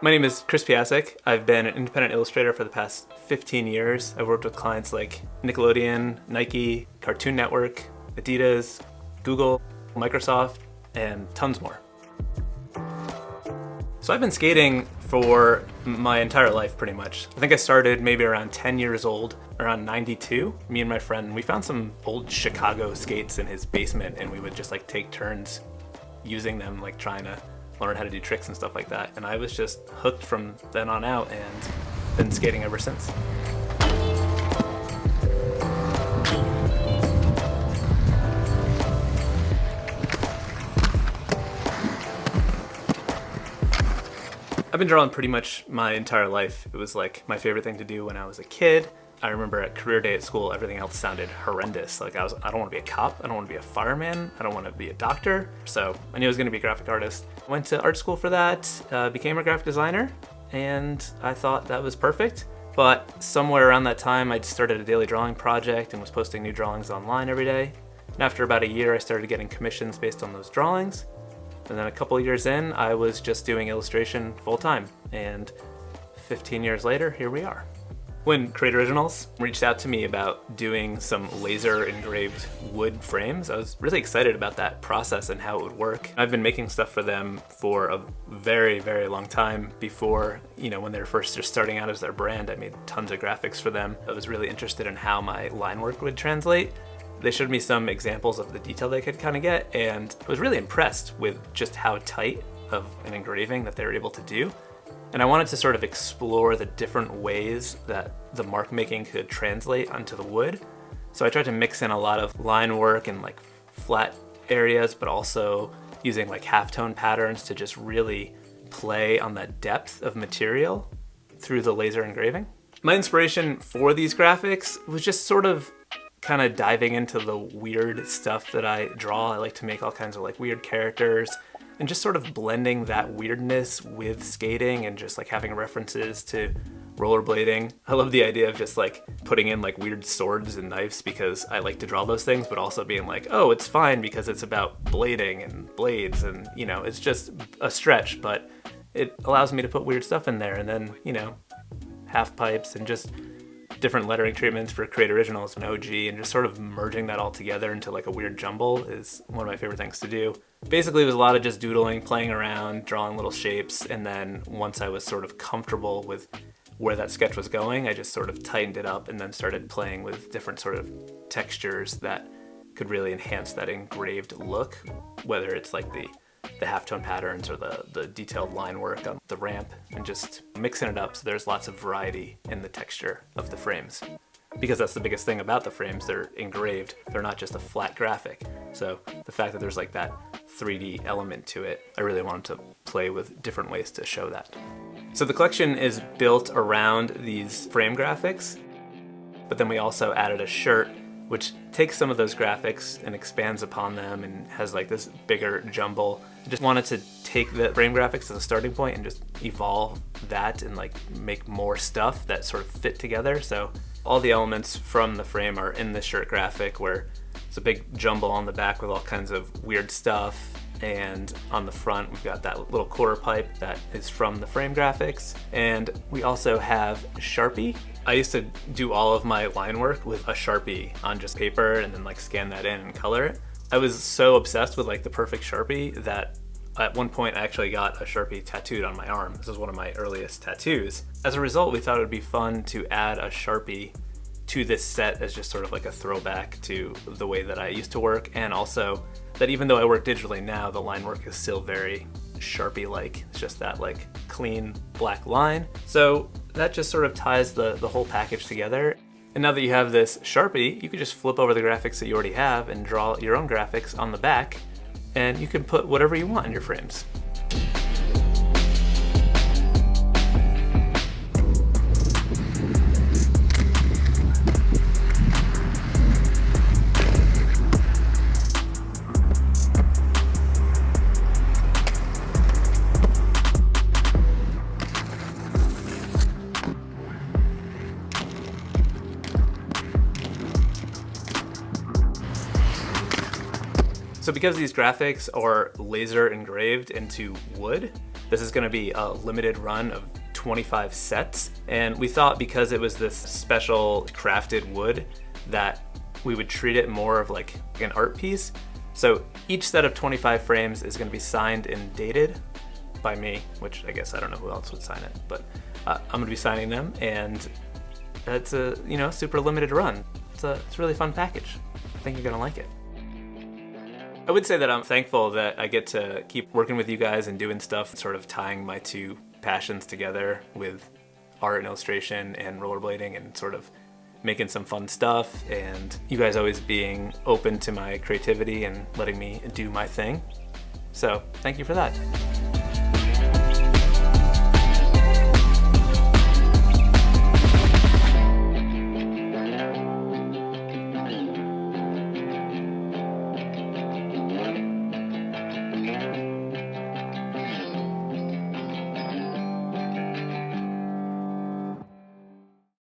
My name is Chris Piascik. I've been an independent illustrator for the past 15 years. I've worked with clients like Nickelodeon, Nike, Cartoon Network, Adidas, Google, Microsoft, and tons more. So I've been skating for my entire life pretty much. I think I started maybe around 10 years old, around 92. Me and my friend, we found some old Chicago skates in his basement and we would just like take turns using them, like trying to learn how to do tricks and stuff like that. And I was just hooked from then on out and been skating ever since. I've been drawing pretty much my entire life. It was like my favorite thing to do when I was a kid. I remember at career day at school, everything else sounded horrendous. Like I don't want to be a cop, I don't want to be a fireman, I don't want to be a doctor. So I knew I was going to be a graphic artist. Went to art school for that, became a graphic designer, and I thought that was perfect. But somewhere around that time, I started a daily drawing project and was posting new drawings online every day. And after about a year, I started getting commissions based on those drawings. And then a couple of years in, I was just doing illustration full time. And 15 years later, here we are. When Create Originals reached out to me about doing some laser engraved wood frames, I was really excited about that process and how it would work. I've been making stuff for them for a very, very long time. Before, when they were first just starting out as their brand, I made tons of graphics for them. I was really interested in how my line work would translate. They showed me some examples of the detail they could kind of get, and I was really impressed with just how tight of an engraving that they were able to do. And I wanted to sort of explore the different ways that the mark making could translate onto the wood. So I tried to mix in a lot of line work and like flat areas, but also using like halftone patterns to just really play on that depth of material through the laser engraving. My inspiration for these graphics was just sort of kind of diving into the weird stuff that I draw. I like to make all kinds of like weird characters, and just sort of blending that weirdness with skating and just like having references to rollerblading. I love the idea of just like putting in like weird swords and knives because I like to draw those things, but also being like, oh, it's fine because it's about blading and blades, and it's just a stretch, but it allows me to put weird stuff in there. And then, half pipes and just different lettering treatments for Create Originals and OG, and just sort of merging that all together into like a weird jumble is one of my favorite things to do. Basically, it was a lot of just doodling, playing around, drawing little shapes, and then once I was sort of comfortable with where that sketch was going, I just sort of tightened it up and then started playing with different sort of textures that could really enhance that engraved look, whether it's like the halftone patterns or the detailed line work on the ramp, and just mixing it up so there's lots of variety in the texture of the frames. Because that's the biggest thing about the frames, they're engraved, they're not just a flat graphic. So the fact that there's like that 3D element to it, I really wanted to play with different ways to show that. So the collection is built around these frame graphics, but then we also added a shirt which takes some of those graphics and expands upon them and has like this bigger jumble. I just wanted to take the frame graphics as a starting point and just evolve that and like make more stuff that sort of fit together. So all the elements from the frame are in the shirt graphic, where it's a big jumble on the back with all kinds of weird stuff. And on the front, we've got that little quarter pipe that is from the frame graphics. And we also have Sharpie. I used to do all of my line work with a Sharpie on just paper and then like scan that in and color it. I was so obsessed with like the perfect Sharpie that at one point I actually got a Sharpie tattooed on my arm. This was one of my earliest tattoos. As a result, we thought it would be fun to add a Sharpie to this set as just sort of like a throwback to the way that I used to work, and also that even though I work digitally now, the line work is still very Sharpie-like. It's just that like clean black line. So that just sort of ties the whole package together. And now that you have this Sharpie, you can just flip over the graphics that you already have and draw your own graphics on the back, and you can put whatever you want in your frames. So because these graphics are laser engraved into wood, This is gonna be a limited run of 25 sets, and we thought because it was this special crafted wood that we would treat it more of like an art piece. So each set of 25 frames is gonna be signed and dated by me, which I guess I don't know who else would sign it, but I'm gonna be signing them, and it's a super limited run. It's a really fun package. I think you're gonna like it. I would say that I'm thankful that I get to keep working with you guys and doing stuff, sort of tying my two passions together with art and illustration and rollerblading, and sort of making some fun stuff, and you guys always being open to my creativity and letting me do my thing. So thank you for that.